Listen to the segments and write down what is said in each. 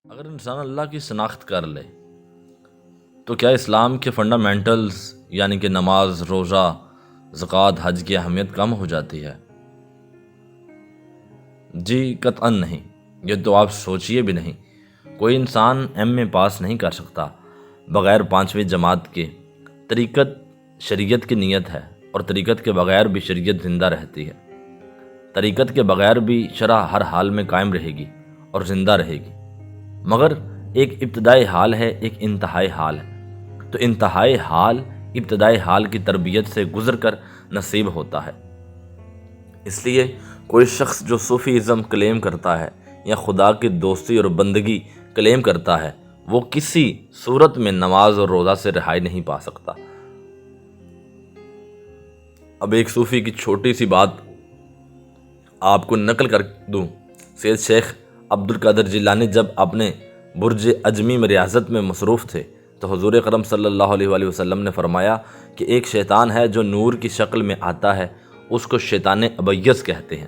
اگر انسان اللہ کی شناخت کر لے تو کیا اسلام کے فنڈامنٹلز یعنی کہ نماز، روزہ، زکوٰۃ، حج کی اہمیت کم ہو جاتی ہے؟ جی قطعاً نہیں، یہ تو آپ سوچیے بھی نہیں۔ کوئی انسان ایم اے پاس نہیں کر سکتا بغیر 5ویں جماعت کے۔ طریقت شریعت کی نیت ہے، اور طریقت کے بغیر بھی شریعت زندہ رہتی ہے۔ طریقت کے بغیر بھی شرع ہر حال میں قائم رہے گی اور زندہ رہے گی، مگر ایک ابتدائی حال ہے، ایک انتہائی حال ہے۔ تو انتہائی حال ابتدائی حال کی تربیت سے گزر کر نصیب ہوتا ہے۔ اس لیے کوئی شخص جو صوفیزم کلیم کرتا ہے یا خدا کی دوستی اور بندگی کلیم کرتا ہے، وہ کسی صورت میں نماز اور روزہ سے رہائی نہیں پا سکتا۔ اب ایک صوفی کی چھوٹی سی بات آپ کو نقل کر دوں۔ سید شیخ عبد القادر جیلانی جب اپنے برج اجمی میں ریاضت میں مصروف تھے تو حضور اکرم صلی اللہ علیہ وآلہ وسلم نے فرمایا کہ ایک شیطان ہے جو نور کی شکل میں آتا ہے، اس کو شیطان ابیض کہتے ہیں۔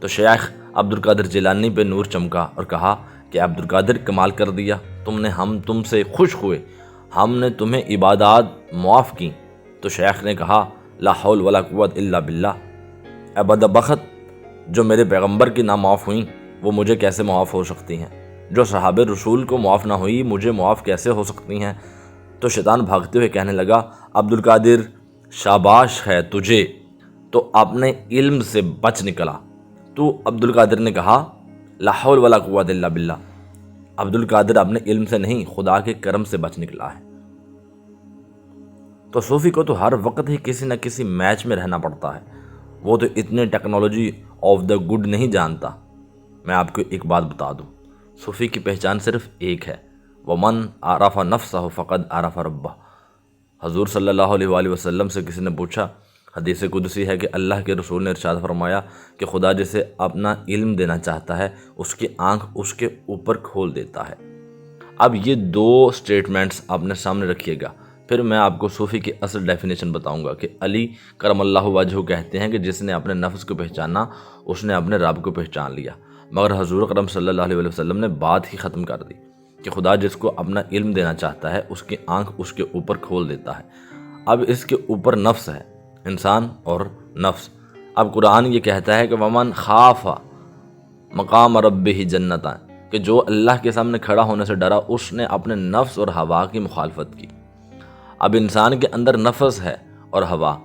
تو شیخ عبد القادر جیلانی پہ نور چمکا اور کہا کہ عبد القادر کمال کر دیا، ہم تم سے خوش ہوئے، ہم نے تمہیں عبادات معاف کی۔ تو شیخ نے کہا لا حول ولا قوت الا باللہ، اے بدبخت، جو میرے پیغمبر کی نہ معاف ہوئیں وہ مجھے کیسے معاف ہو سکتی ہیں؟ جو صحابہ رسول کو معاف نہ ہوئی مجھے معاف کیسے ہو سکتی ہیں؟ تو شیطان بھاگتے ہوئے کہنے لگا عبد القادر شاباش ہے تجھے، تو اپنے علم سے بچ نکلا۔ تو عبد القادر نے کہا لا حول ولا قوت الا باللہ، عبد القادر اپنے علم سے نہیں، خدا کے کرم سے بچ نکلا ہے۔ تو صوفی کو تو ہر وقت ہی کسی نہ کسی میچ میں رہنا پڑتا ہے، وہ تو اتنے ٹیکنالوجی آف دا گڈ نہیں جانتا۔ میں آپ کو ایک بات بتا دوں، صوفی کی پہچان صرف ایک ہے، ومن عرف نفسہ فقد عرف ربہ۔ حضور صلی اللہ علیہ وآلہ وسلم سے کسی نے پوچھا، حدیث قدسی ہے کہ اللہ کے رسول نے ارشاد فرمایا کہ خدا جسے اپنا علم دینا چاہتا ہے اس کی آنکھ اس کے اوپر کھول دیتا ہے۔ اب یہ دو سٹیٹمنٹس اپنے سامنے رکھیے گا، پھر میں آپ کو صوفی کی اصل ڈیفینیشن بتاؤں گا کہ علی کرم اللہ وجہہ کہتے ہیں کہ جس نے اپنے نفس کو پہچانا اس نے اپنے رب کو پہچان لیا، مگر حضور اکرم صلی اللہ علیہ وسلم نے بات ہی ختم کر دی کہ خدا جس کو اپنا علم دینا چاہتا ہے اس کی آنکھ اس کے اوپر کھول دیتا ہے۔ اب اس کے اوپر نفس ہے، انسان اور نفس۔ اب قرآن یہ کہتا ہے کہ ومن خاف مقام ربہ جنتان، کہ جو اللہ کے سامنے کھڑا ہونے سے ڈرا اس نے اپنے نفس اور ہوا کی مخالفت کی۔ اب انسان کے اندر نفس ہے اور ہوا،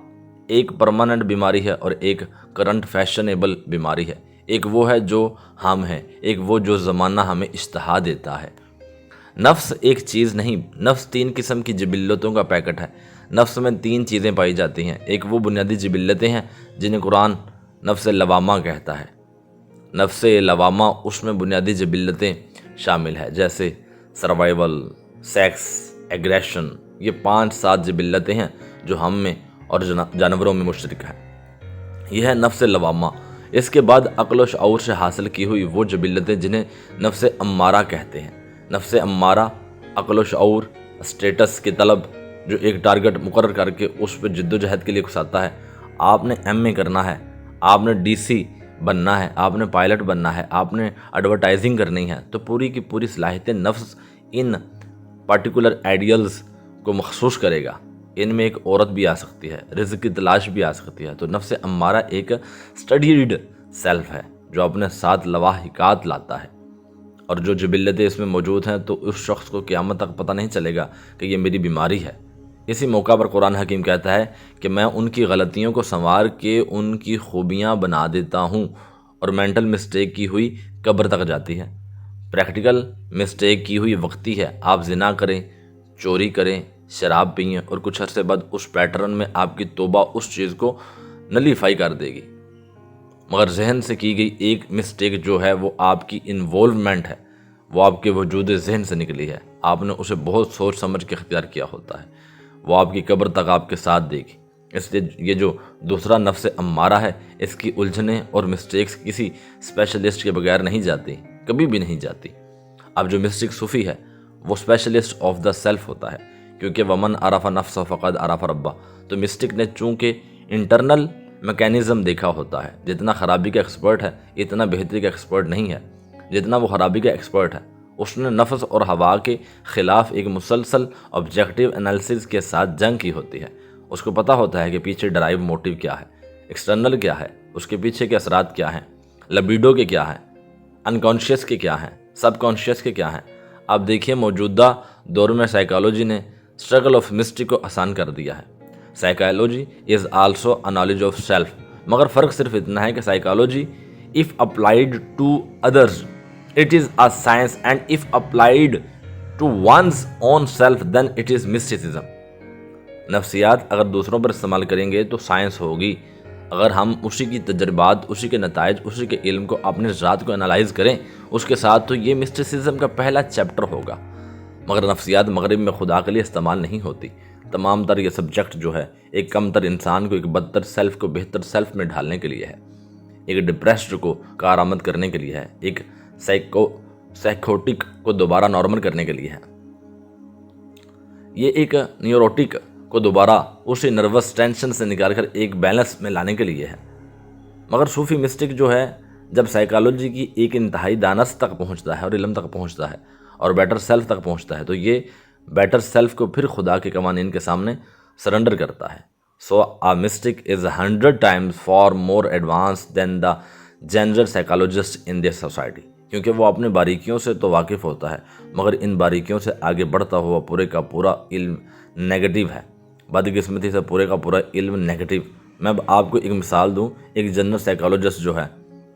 ایک پرماننٹ بیماری ہے اور ایک کرنٹ فیشنیبل بیماری ہے۔ ایک وہ ہے جو ہم ہیں، ایک وہ جو زمانہ ہمیں اشتہا دیتا ہے۔ نفس ایک چیز نہیں، نفس 3 قسم کی جبلتوں کا پیکٹ ہے۔ نفس میں 3 چیزیں پائی جاتی ہیں۔ ایک وہ بنیادی جبلتیں ہیں جنہیں قرآن نفس لوامہ کہتا ہے۔ نفس لوامہ اس میں بنیادی جبلتیں شامل ہے، جیسے سروائیول، سیکس، ایگریشن۔ یہ 5-7 جبلتیں ہیں جو ہم میں اور جانوروں میں مشترک ہیں۔ یہ ہے نفس لوامہ۔ اس کے بعد عقل و شعور سے حاصل کی ہوئی وہ جبلتیں جنہیں نفس امارہ کہتے ہیں۔ نفس امارہ عقل و شعور، اسٹیٹس کی طلب، جو ایک ٹارگٹ مقرر کر کے اس پہ جد و جہد کے لیے اکساتا ہے۔ آپ نے ایم اے کرنا ہے، آپ نے ڈی سی بننا ہے، آپ نے پائلٹ بننا ہے، آپ نے ایڈورٹائزنگ کرنی ہے، تو پوری کی پوری صلاحیتیں نفس ان پارٹیکولر آئیڈیلز کو مخصوص کرے گا۔ ان میں ایک عورت بھی آ سکتی ہے، رزق کی تلاش بھی آ سکتی ہے۔ تو نفس امارہ ایک اسٹڈیڈ سیلف ہے جو اپنے ساتھ لواحقات لاتا ہے، اور جو جبلتیں اس میں موجود ہیں تو اس شخص کو قیامت تک پتہ نہیں چلے گا کہ یہ میری بیماری ہے۔ اسی موقع پر قرآن حکیم کہتا ہے کہ میں ان کی غلطیوں کو سنوار کے ان کی خوبیاں بنا دیتا ہوں، اور مینٹل مسٹیک کی ہوئی قبر تک جاتی ہے، پریکٹیکل مسٹیک کی ہوئی وقتی ہے۔ آپ زنا کریں، چوری کریں، شراب پئیں، اور کچھ عرصے بعد اس پیٹرن میں آپ کی توبہ اس چیز کو نلیفائی کر دے گی، مگر ذہن سے کی گئی ایک مسٹیک جو ہے وہ آپ کی انوالومنٹ ہے، وہ آپ کے وجود ذہن سے نکلی ہے، آپ نے اسے بہت سوچ سمجھ کے اختیار کیا ہوتا ہے، وہ آپ کی قبر تک آپ کے ساتھ دے گی۔ اس لیے یہ جو دوسرا نفس امارہ ہے، اس کی الجھنیں اور مسٹیکس کسی اسپیشلسٹ کے بغیر نہیں جاتی، کبھی بھی نہیں جاتی۔ اب جو مسٹک صوفی ہے وہ اسپیشلسٹ آف دا سیلف ہوتا ہے، کیونکہ ومن عرف نفسہ فقد عرف ربہ۔ تو مسٹک نے چونکہ انٹرنل میکینزم دیکھا ہوتا ہے، جتنا خرابی کا ایکسپرٹ ہے اتنا بہتری کا ایکسپرٹ نہیں ہے۔ جتنا وہ خرابی کا ایکسپرٹ ہے اس نے نفس اور ہوا کے خلاف ایک مسلسل آبجیکٹیو انالیسس کے ساتھ جنگ کی ہوتی ہے۔ اس کو پتہ ہوتا ہے کہ پیچھے ڈرائیو موٹیو کیا ہے، ایکسٹرنل کیا ہے، اس کے پیچھے کے اثرات کیا ہیں، لبیڈو کے کیا ہیں، انکانشیس کے کیا ہیں، سب کانشیس کے کیا ہیں۔ اب دیکھیے موجودہ دور میں سائیکالوجی نے اسٹرگل آف مسٹک کو آسان کر دیا ہے۔ Psychology is also a knowledge of self, مگر فرق صرف اتنا ہے کہ psychology if applied to others it is a science and if applied to one's own self then it is mysticism۔ نفسیات اگر دوسروں پر استعمال کریں گے تو سائنس ہوگی، اگر ہم اسی کی تجربات، اسی کے نتائج، اسی کے علم کو اپنے ذات کو انالائز کریں اس کے ساتھ تو یہ مسٹیسزم کا پہلا چیپٹر ہوگا۔ مگر نفسیات مغرب میں خدا کے لیے استعمال نہیں ہوتی۔ تمام تر یہ سبجیکٹ جو ہے ایک کم تر انسان کو ایک بدتر سیلف کو بہتر سیلف میں ڈھالنے کے لیے ہے، ایک ڈپریسڈ کو کارآمد کرنے کے لیے ہے، ایک سائیکوٹک کو دوبارہ نارمل کرنے کے لیے ہے، یہ ایک نیوروٹک کو دوبارہ اسی نروس ٹینشن سے نکال کر ایک بیلنس میں لانے کے لیے ہے۔ مگر صوفی مسٹک جو ہے جب سائیکالوجی کی ایک انتہائی دانست تک پہنچتا ہے اور علم تک پہنچتا ہے اور بیٹر سیلف تک پہنچتا ہے تو یہ بیٹر سیلف کو پھر خدا کے قوانین کے سامنے سرنڈر کرتا ہے۔ So a mystic is 100 times far more advanced than the general psychologist in this society، کیونکہ وہ اپنے باریکیوں سے تو واقف ہوتا ہے مگر ان باریکیوں سے آگے بڑھتا ہوا پورے کا پورا علم نیگیٹو ہے، بدقسمتی سے پورے کا پورا علم نیگیٹو۔ میں اب آپ کو ایک مثال دوں، ایک جنرل سائیکالوجسٹ جو ہے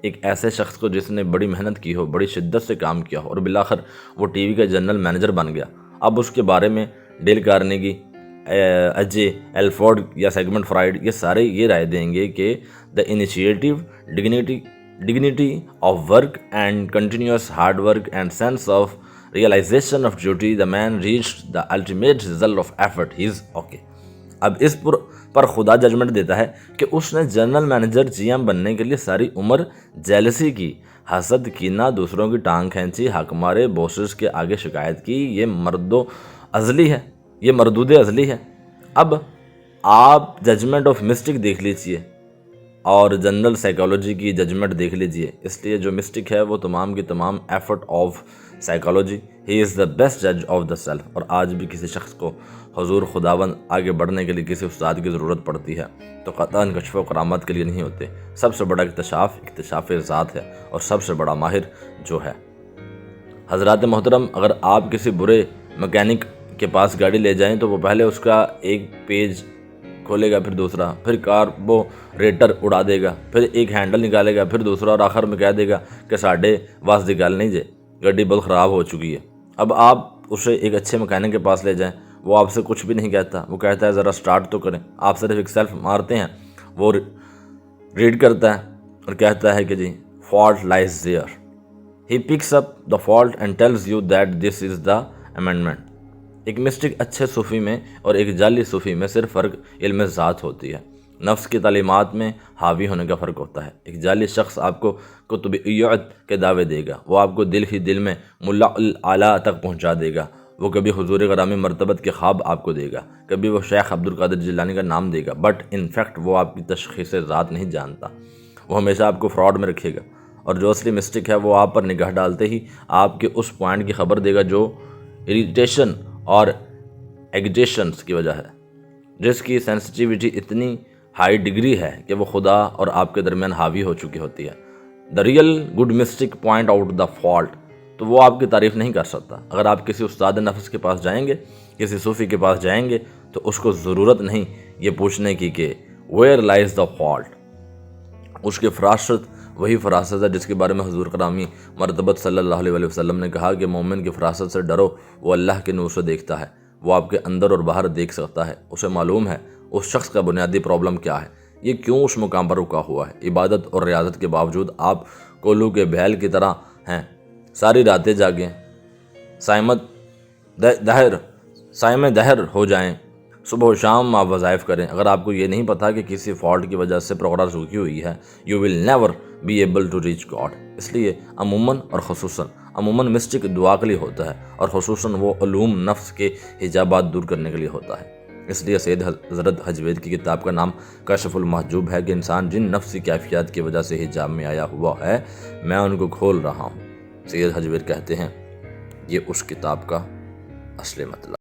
ایک ایسے شخص کو جس نے بڑی محنت کی ہو، بڑی شدت سے کام کیا ہو اور بالآخر وہ ٹی وی کا جنرل مینیجر بن گیا، اب اس کے بارے میں ڈیل کارنیگی، اجے ایلفورڈ یا سیگمنٹ فرائڈ یہ سارے یہ رائے دیں گے کہ the initiative, dignity of work and continuous hard work and sense of realization of duty the man reached the ultimate result of effort he is okay. اب اس پر خدا ججمنٹ دیتا ہے کہ اس نے جنرل مینیجر جی ایم بننے کے لیے ساری عمر جیلسی کی، حسد کینہ، دوسروں کی ٹانگ کھینچی، حق مارے، بوسز کے آگے شکایت کی، یہ مردود ازلی ہے۔ اب آپ ججمنٹ آف مسٹک دیکھ لیجئے اور جنرل سائیکالوجی کی ججمنٹ دیکھ لیجئے، اس لیے جو مسٹک ہے وہ تمام کی تمام effort of psychology, he is the best جج آف دا سیلف۔ اور آج بھی کسی شخص کو حضور خداوند آگے بڑھنے کے لیے کسی استاد کی ضرورت پڑتی ہے تو قطعاً کشف و کرامات کے لیے نہیں ہوتے۔ سب سے بڑا اکتشاف ذات ہے اور سب سے بڑا ماہر جو ہے۔ حضرات محترم، اگر آپ کسی برے میکینک کے پاس گاڑی لے جائیں تو وہ پہلے اس کا ایک پیج کھولے گا، پھر دوسرا، پھر کاربوریٹر اڑا دے گا، پھر ایک ہینڈل نکالے گا، پھر دوسرا، اور آخر میں کہہ دے گا کہ ساڈے واس نکال نہیں جے، گاڑی بہت خراب ہو چکی ہے۔ اب آپ اسے ایک اچھے مکینک کے پاس لے جائیں، وہ آپ سے کچھ بھی نہیں کہتا، وہ کہتا ہے ذرا سٹارٹ تو کریں، آپ صرف ایک سیلف مارتے ہیں، وہ ریڈ کرتا ہے اور کہتا ہے کہ جی fault lies there, he picks up the fault and tells you that this is the amendment. ایک مسٹک اچھے صوفی میں اور ایک جعلی صوفی میں صرف فرق علم ذات ہوتی ہے، نفس کی تعلیمات میں حاوی ہونے کا فرق ہوتا ہے۔ ایک جعلی شخص آپ کو قطبیت کے دعوے دے گا، وہ آپ کو دل ہی دل میں ملا الاعلیٰ تک پہنچا دے گا، وہ کبھی حضور غرامی مرتبت کے خواب آپ کو دے گا، کبھی وہ شیخ عبد القادر جیلانی کا نام دے گا، بٹ ان فیکٹ وہ آپ کی تشخیص ذات نہیں جانتا، وہ ہمیشہ آپ کو فراڈ میں رکھے گا، اور جو اصلی مسٹک ہے وہ آپ پر نگاہ ڈالتے ہی آپ کے اس پوائنٹ کی خبر دے گا جو اریٹیشن اور ایگیٹیشنز کی وجہ ہے، جس کی سینسٹیویٹی اتنی ہائی ڈگری ہے کہ وہ خدا اور آپ کے درمیان حاوی ہو چکی ہوتی ہے۔ The real good mystic point out the fault, تو وہ آپ کی تعریف نہیں کر سکتا۔ اگر آپ کسی استاد نفس کے پاس جائیں گے، کسی صوفی کے پاس جائیں گے تو اس کو ضرورت نہیں یہ پوچھنے کی کہ ویئر لائز دا فالٹ، اس کی فراست وہی فراست ہے جس کے بارے میں حضور غرامی مرتبت صلی اللہ علیہ وسلم نے کہا کہ مومن کی فراست سے ڈرو، وہ اللہ کے نور سے دیکھتا ہے، وہ آپ کے اندر اور باہر دیکھ سکتا ہے، اسے معلوم ہے اس شخص کا بنیادی پرابلم کیا ہے، یہ کیوں اس مقام پر رکا ہوا ہے۔ عبادت اور ریاضت کے باوجود آپ کولو کے بیل کی طرح ہیں، ساری راتیں جاگیں، سائم دہر ہو جائیں، صبح و شام آپ وظائف کریں، اگر آپ کو یہ نہیں پتا کہ کسی فالٹ کی وجہ سے پروگرس رکی ہوئی ہے، you will never be able to reach God. اس لیے عموماً مسٹک دعا کے لیے ہوتا ہے اور خصوصاً وہ علوم نفس کے حجابات دور کرنے کے لیے ہوتا ہے۔ اس لیے سید حضرت حجویری کی کتاب کا نام کشف المحجوب ہے کہ انسان جن نفسی کیفیات کی وجہ سے حجاب میں آیا ہوا ہے، میں ان کو کھول رہا ہوں۔ سید حجویری کہتے ہیں یہ اس کتاب کا اصل مطلب